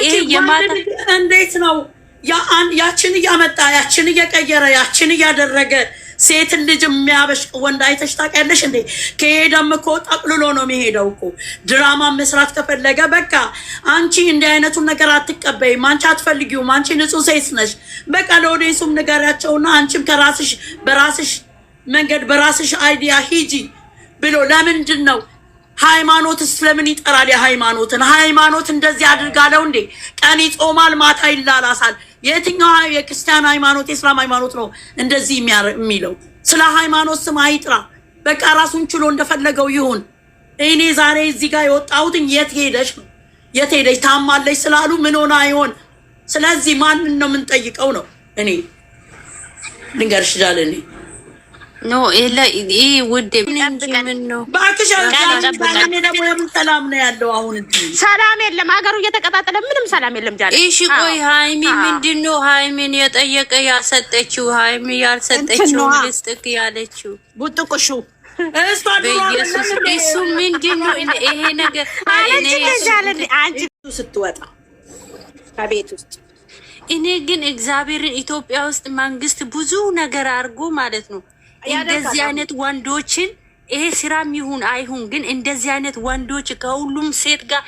ይሄ የማታ እንዴት ነው ያችን እያመጣ ያችን እየቀየረ ያችን እያደረገ ሴት ልጅ የሚያበሽቅ ወንድ አይተሽ ታውቂያለሽ እንዴ? ከሄደም እኮ ጠቅልሎ ነው የሚሄደው እኮ። ድራማ መስራት ከፈለገ በቃ አንቺ እንዲህ አይነቱን ነገር አትቀበይም፣ አንቺ አትፈልጊውም፣ አንቺ ንጹህ ሴት ነሽ። በቃ ለወዴሱም ንገሪያቸውና አንቺም ከራስሽ በራስሽ መንገድ በራስሽ አይዲያ ሂጂ ብሎ ለምንድን ነው ሃይማኖት ስለምን ይጠራል? የሃይማኖትን ሃይማኖት እንደዚህ አድርጋለው እንዴ? ቀን ይጾማል፣ ማታ ይላላሳል። የትኛው የክርስቲያን ሃይማኖት የእስላም ሃይማኖት ነው እንደዚህ የሚለው? ስለ ሃይማኖት ስም አይጥራ። በቃ ራሱን ችሎ እንደፈለገው ይሁን። እኔ ዛሬ እዚህ ጋር የወጣሁትን የት ሄደሽ ነው? የት ሄደሽ ታማለሽ ስላሉ ምን ሆና አይሆን? ስለዚህ ማንን ነው የምንጠይቀው ነው? እኔ ልንገርሽ ጃለኔ ኖ ይሄ ውድ ምን ነው ባክሽ ደግሞ የምን ሰላም ነው ያለው? አሁን ሰላም የለም፣ ሀገሩ እየተቀጣጠለ ምንም ሰላም የለም። ጃለ እሺ ቆይ ሃይሚ ምንድነው ሃይሚን የጠየቀ ያልሰጠችው? ሃይሚ ያልሰጠችው ልስጥክ ያለችው ቡጥቁሹ በኢየሱስ እሱ ምንድነው ይሄ ነገር? አንቺ ስትወጣ ከቤት ውስጥ እኔ ግን እግዚአብሔርን ኢትዮጵያ ውስጥ መንግስት ብዙ ነገር አድርጎ ማለት ነው እንደዚህ አይነት ወንዶችን ይሄ ስራም ይሁን አይሁን ግን እንደዚህ አይነት ወንዶች ከሁሉም ሴት ጋር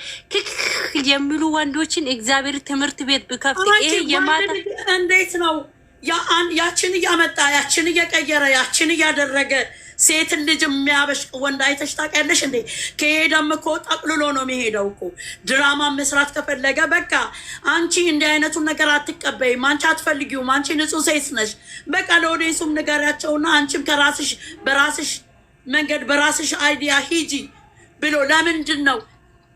የሚሉ ወንዶችን እግዚአብሔር ትምህርት ቤት ብከፍት ይሄ የማታ እንዴት ነው ያችን እያመጣ ያችን እየቀየረ ያችን እያደረገ ሴት ልጅ የሚያበሽቅ ወንድ አይተሽ ታውቂያለሽ እንዴ? ከሄደም እኮ ጠቅልሎ ነው የሚሄደው እኮ። ድራማ መስራት ከፈለገ በቃ አንቺ እንዲህ አይነቱን ነገር አትቀበይም፣ አንቺ አትፈልጊውም፣ አንቺ ንጹህ ሴት ነሽ። በቃ ለወዴሱም ንገሪያቸውና አንቺም ከራስሽ በራስሽ መንገድ በራስሽ አይዲያ ሂጂ ብሎ ለምንድን ነው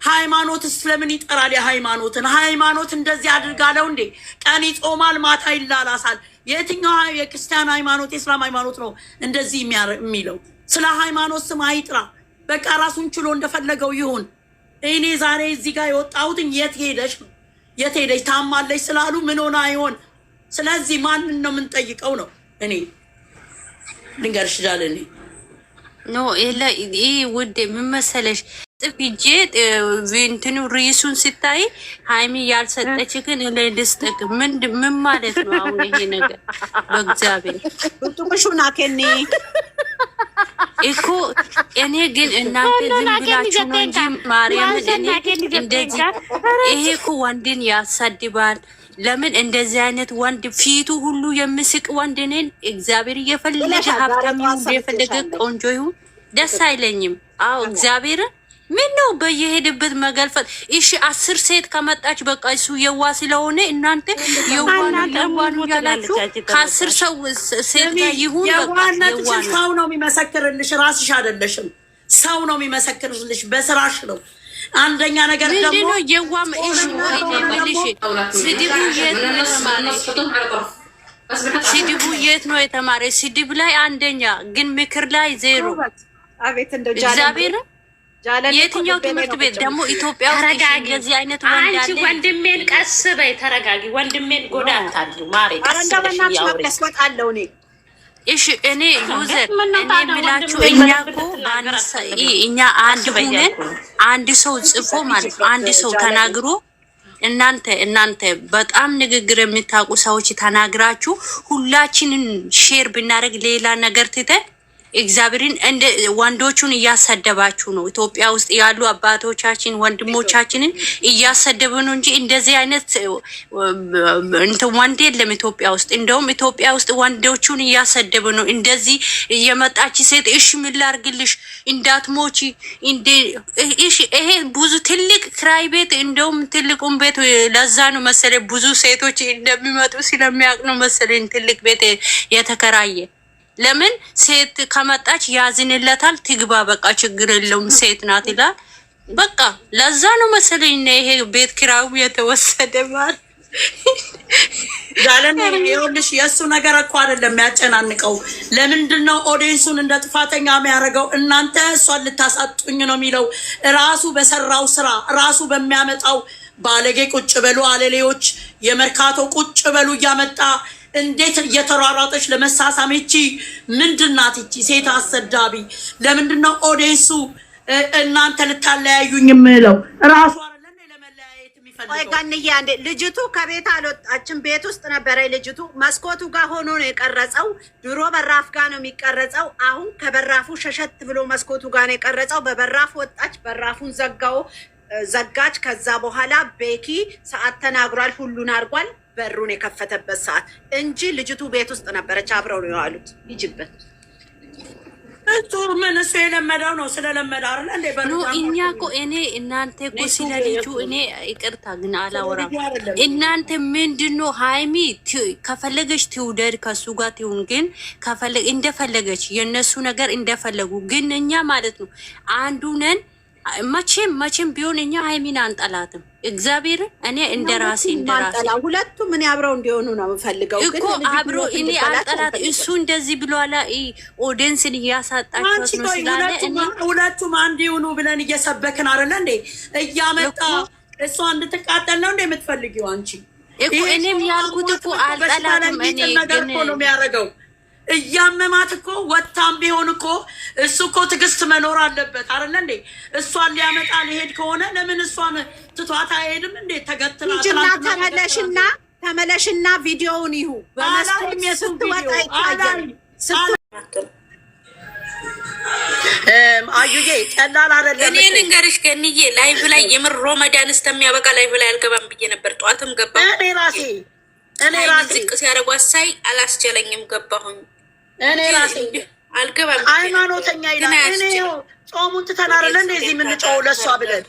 ሃይማኖት ስለምን ይጠራል? የሃይማኖትን ሃይማኖት እንደዚህ አድርጋለው እንዴ? ቀን ይጾማል፣ ማታ ይላላሳል። የትኛው የክርስቲያን ሃይማኖት የእስላም ሃይማኖት ነው እንደዚህ የሚለው? ስለ ሃይማኖት ስም አይጥራ። በቃ ራሱን ችሎ እንደፈለገው ይሁን። እኔ ዛሬ እዚህ ጋር የወጣሁትን የት ሄደሽ ነው? የት ሄደሽ ታማለሽ ስላሉ ምን ሆና አይሆን? ስለዚህ ማንን ነው የምንጠይቀው ነው? እኔ ልንገርሽ ጃለኔ ኖ ይሄ ውድ ምን መሰለሽ ጥፍጄ እንትኑ ሪሱን ሲታይ ሃይሚ ያልሰጠችክን ለድስጥቅ ምን ማለት ነው አሁን ይሄ ነገር? በእግዚአብሔር ጡቁሹና ከኔ እኮ እኔ ግን እናንተ ዝም ብላችሁ ነው እንጂ ማርያምን እኔ እንደዚህ ይሄ እኮ ወንድን ያሳድባል። ለምን እንደዚህ አይነት ወንድ ፊቱ ሁሉ የሚስቅ ወንድ ነን? እግዚአብሔር እየፈለገ ሀብታም ይሁን የፈለገ ቆንጆ ይሁን ደስ አይለኝም። አዎ እግዚአብሔር ምን ነው በየሄድበት መገልፈጥ። እሺ 10 ሴት ከመጣች በቃ እሱ የዋ ስለሆነ እናንተ የዋኑ ያላችሁ ከ10 ሰው ሴት ጋር ይሁን በቃ የዋ ሰው ነው የሚመሰክርልሽ፣ ራስሽ አይደለሽም። ሰው ነው የሚመሰክርልሽ፣ በስራሽ ነው። አንደኛ ነገር ደግሞ የዋም እሺ ስድቡ የት ነው የተማረ? ስድብ ላይ አንደኛ ግን ምክር ላይ ዜሮ። አቤት እንደው እግዚአብሔር የትኛው ትምህርት ቤት ደግሞ ኢትዮጵያ ውስጥ እንደዚህ አይነት ወንድ አለ? አንቺ ወንድሜን ቀስ በይ ተረጋጊ። ወንድሜን ጎዳታለሁ ማሬ ቀስ በይ ያውጣለው እኔ እሺ እኔ ዩዘር እኔ ብላችሁ እኛ አንድ ሆነን አንድ ሰው ጽፎ ማለት ነው አንድ ሰው ተናግሮ እናንተ በጣም ንግግር የምታውቁ ሰዎች ተናግራችሁ ሁላችንን ሼር ብናደርግ ሌላ ነገር ትተን እግዚአብሔርን እንደ ወንዶቹን እያሰደባችሁ ነው። ኢትዮጵያ ውስጥ ያሉ አባቶቻችን ወንድሞቻችንን እያሰደቡ ነው እንጂ እንደዚህ አይነት ወንድ የለም ኢትዮጵያ ውስጥ። እንደውም ኢትዮጵያ ውስጥ ወንዶቹን እያሰደቡ ነው። እንደዚህ የመጣች ሴት እሺ ምን ላድርግልሽ እንዳትሞቺ እሺ ይሄ ብዙ ትልቅ ክራይ ቤት እንደውም ትልቁን ቤት ለዛ ነው መሰለኝ ብዙ ሴቶች እንደሚመጡ ስለሚያውቅ ነው መሰለኝ ትልቅ ቤት የተከራየ። ለምን ሴት ከመጣች ያዝንለታል፣ ትግባ በቃ ችግር የለውም ሴት ናት ይላል። በቃ ለዛ ነው መሰለኝ ይሄ ቤት ኪራዩ የተወሰደ ማለት ዳለን ይኸውልሽ የእሱ ነገር እኮ አይደለም የሚያጨናንቀው። ለምንድነው ኦዲየንሱን እንደ ጥፋተኛ የሚያደርገው? እናንተ እሷን ልታሳጡኝ ነው የሚለው ራሱ በሰራው ስራ ራሱ በሚያመጣው ባለጌ ቁጭ በሉ አለሌዎች የመርካቶ ቁጭ በሉ እያመጣ እንዴት እየተሯሯጠች ለመሳሳም እቺ ምንድናት? እቺ ሴት አሰዳቢ ለምንድነው ኦዲየንሱ እናንተ ልታለያዩኝ የምለው? ራሱ አይደለም ለመለያየት የሚፈልገው። ጋንያ እንደ ልጅቱ ከቤት አልወጣችም፣ ቤት ውስጥ ነበረ። ልጅቱ መስኮቱ ጋር ሆኖ ነው የቀረጸው። ድሮ በራፍ ጋር ነው የሚቀረጸው። አሁን ከበራፉ ሸሸት ብሎ መስኮቱ ጋር ነው የቀረጸው። በበራፍ ወጣች፣ በራፉን ዘጋች። ከዛ በኋላ ቤኪ ሰዓት ተናግሯል፣ ሁሉን አድርጓል። በሩን የከፈተበት ሰዓት እንጂ ልጅቱ ቤት ውስጥ ነበረች። አብረው ነው የዋሉት። ይጅበት ቱር ምን እሱ የለመደው ነው ስለለመደ አይደል እንዴ? እኛ እኮ እኔ እናንተ እኮ ስለ ልጁ እኔ ይቅርታ ግን አላወራም። እናንተ ምንድነው ሃይሚ ከፈለገች ትውደድ ከሱ ጋር ትሁን፣ ግን ከፈለገ እንደፈለገች የነሱ ነገር እንደፈለጉ፣ ግን እኛ ማለት ነው አንዱ ነን። መቼም ቢሆን እኛ ሃይሚን አንጠላትም። እግዚአብሔር እኔ እንደራሴ ሁለቱም እኔ አብረው እንዲሆኑ ነው የምፈልገው እኮ አብሮ እኔ አንጠላት። እሱ እንደዚህ ብሏላ ኦዲየንስን እያሳጣችሁት ነው ስላለ እኔ ሁለቱም አንድ ይሁኑ ብለን እየሰበክን አይደለ እንዴ? እያመጣ እሷ እንድትቃጠል ነው እንዴ የምትፈልጊው አንቺ? እኮ እኔም ያልኩት እኮ አልጠላትም። እኔ ግን ነው የሚያደርገው እያመማት እኮ ወጣም ቢሆን እኮ እሱ እኮ ትዕግስት መኖር አለበት አይደለ እንዴ? እሷን ሊያመጣ ሊሄድ ከሆነ ለምን እሷን ትቷት አይሄድም እንዴ? ተገትራ ተመለሽና ቪዲዮውን ይሁ በመስኮት ስትወጣ ይታያል። አዩዬ ቀላል አይደለም። እኔ ልንገርሽ ገንዬ ላይቭ ላይ የምር ሮመዳን እስከሚያበቃ ላይቭ ላይ አልገባም ብዬ ነበር። ጠዋትም ገባ እኔ ራሴ ዝቅ ሲያደርጓት ሳይ አላስቻለኝም፣ ገባሁኝ። እኔ ራሴ አልገባም። ሃይማኖተኛ ይላል። እኔ ጾሙን ትተን አይደለ እንደዚህ የምንጮው ለሷ ብለን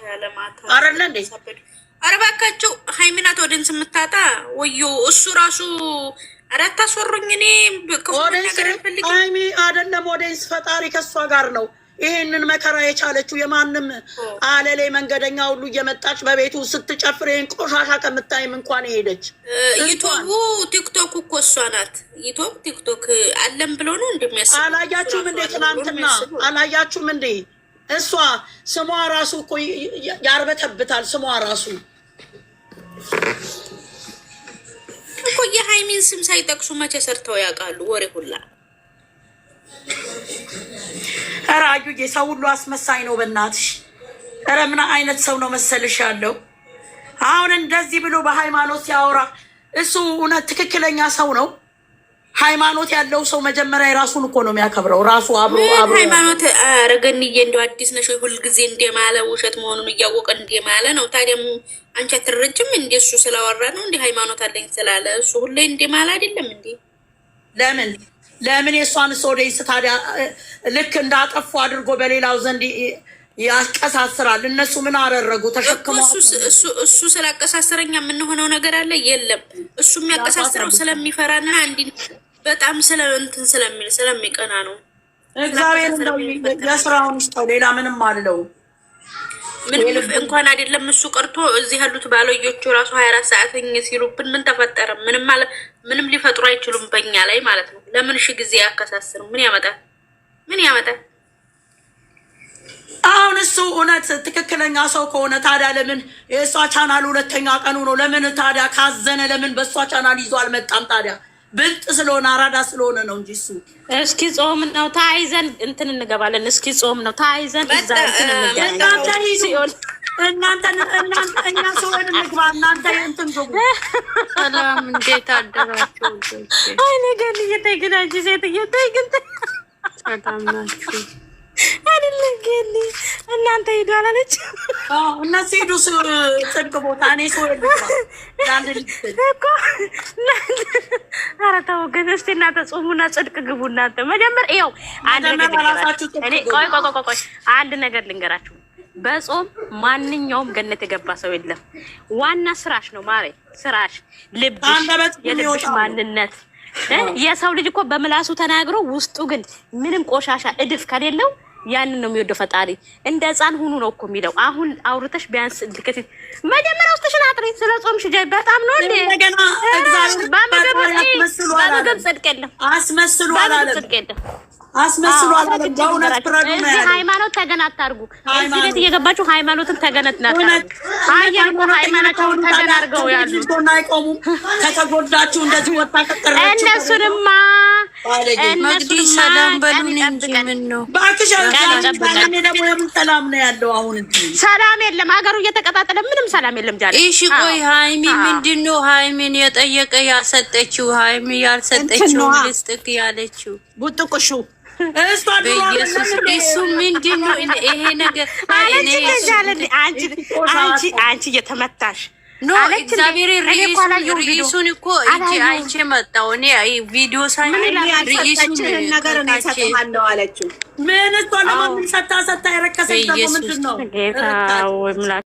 አይደለ እንዴ? ኧረ እባካችሁ ሃይሚናት ወደንስ የምታጣ ወዮ እሱ ራሱ አራት አስወሩኝ። እኔ ሃይሚ አይደለም ወደንስ ፈጣሪ ከሷ ጋር ነው። ይሄንን መከራ የቻለችው የማንም አለሌ መንገደኛ ሁሉ እየመጣች በቤቱ ስትጨፍር ይሄን ቆሻሻ ከምታይም እንኳን ሄደች። ዩቲዩብ ቲክቶክ እኮ እሷ ናት። ዩቲዩብ ቲክቶክ አለም ብሎ ነው እንደሚያስብ አላያችሁም እንዴ? ትናንትና አላያችሁም እንዴ? እሷ ስሟ ራሱ እኮ ያርበተብታል። ስሟ ራሱ እኮ የሃይሚን ስም ሳይጠቅሱ መቼ ሰርተው ያውቃሉ? ወሬ ሁላ ኧረ አዩዬ ሰው ሁሉ አስመሳይ ነው በእናትሽ። ኧረ ምን አይነት ሰው ነው መሰልሽ ያለው? አሁን እንደዚህ ብሎ በሃይማኖት ሲያወራ እሱ እውነት ትክክለኛ ሰው ነው? ሃይማኖት ያለው ሰው መጀመሪያ የራሱን እኮ ነው የሚያከብረው። ራሱ አብሮ ሃይማኖት አረገንዬ እንደው አዲስ ነሽ ሁልጊዜ እንደማለ ውሸት መሆኑን እያወቀ እንደማለ ነው። ታዲያም አንቺ አትረጅም እንዴ? እሱ ስላወራ ነው እንዴ? ሃይማኖት አለኝ ስላለ እሱ ሁሌ እንደማለ አይደለም እንዴ? ለምን የእሷን ኦዲየንስ ታዲያ ልክ እንዳጠፉ አድርጎ በሌላው ዘንድ ያቀሳስራል? እነሱ ምን አደረጉ? ተሸክሞ እሱ ስላቀሳሰረኛ የምንሆነው ነገር አለ የለም። እሱ የሚያቀሳስረው ስለሚፈራና እንዲ በጣም ስለእንትን ስለሚል ስለሚቀና ነው። እግዚአብሔር እንደው የስራውን ይስጠው። ሌላ ምንም አለው ምን እንኳን አይደለም እሱ ቀርቶ እዚህ ያሉት ባለዮቹ ራሱ 24 ሰዓት ሲሉብን ምን ተፈጠረ? ምንም ሊፈጥሩ አይችሉም በእኛ ላይ ማለት ነው። ለምን ሺ ጊዜ ያከሳስሩ? ምን ያመጣል? አሁን እሱ እውነት ትክክለኛ ሰው ከሆነ ታዲያ ለምን የእሷ ቻናል ሁለተኛ ቀኑ ነው? ለምን ታዲያ ካዘነ ለምን በእሷ ቻናል ይዞ አልመጣም? ታዲያ ብልጥ ስለሆነ አራዳ ስለሆነ ነው እንጂ እሱ እስኪ ጾም ነው ታይዘን እንትን እንገባለን። እስኪ ጾም ነው ታይዘን እዛ እንትን እንገባለን። እናንተ እኛ ሰው እንግባ፣ እናንተ እንትን ግቡ። ሰላም እንዴት አደራችሁ? አይ ነገር እየተገናጅ ሴት እየተገንተ ሰላም ናችሁ? አይደለም ግን እናንተ ሄዱ አላለች። እነሱ ሄዱ ጽድቅ ቦታ እኔ ሰው ኧረ ተው ግን እስኪ እናንተ ጾሙና ጽድቅ ግቡ። እናንተ መጀመር ይኸው አንድ ነገር ልንገራችሁ። በጾም ማንኛውም ገነት የገባ ሰው የለም። ዋና ስራሽ ነው ማሬ፣ ስራሽ፣ ልብሽ፣ የልብሽ ማንነት። የሰው ልጅ እኮ በምላሱ ተናግሮ ውስጡ ግን ምንም ቆሻሻ እድፍ ከሌለው ያንን ነው የሚወደው ፈጣሪ። እንደ ህፃን ሁኑ ነው እኮ የሚለው። አሁን አውርተሽ ቢያንስ ልከት መጀመሪያ ውስጥሽን አጥሪ። ስለ ጾምሽ ጃይ በጣም ነው እንዴ እንደገና እግዚአብሔር በምግብ ጽድቅ የለም፣ አስመስሉ አላለም። በእውነት ፍረዱ ነው ያለው። ሃይማኖት ተገን አታርጉ። እዚህ ቤት እየገባችሁ ሃይማኖትን ተገነት ናታርጉ። አየር እኮ ሃይማኖትን ተገን አድርገው ያሉ አይቆሙም። ከተጎዳችሁ እንደዚህ ወጣ ቀረ። መግዲ ሰላም በሉን እንጂ ምን ነው እባክሽ። ደግሞ የምን ሰላም ነው ያለው? አሁን ሰላም የለም፣ ሀገሩ እየተቀጣጠለ ምንም ሰላም የለም። ጃለ እሺ ቆይ ሃይሚ ምንድን ነው ሃይሚን የጠየቀ ያልሰጠችው? ሃይሚ ያልሰጠችው ልስጥክ ያለችው ቡጥቁሹ በኢየሱስ እሱ ምንድን ነው ይሄ ነገር? አንቺ እየተመታሽ ኖ እግዚአብሔር ርዕሱን እኮ እጅ አይቼ መጣሁ እኔ ቪዲዮ ሳይ ርዕሱን ነገር እኔ እሰጥሃለሁ አለችው። ምን እሷ ለማንም ሰታ የረከሰች ደግሞ ምንድን ነው?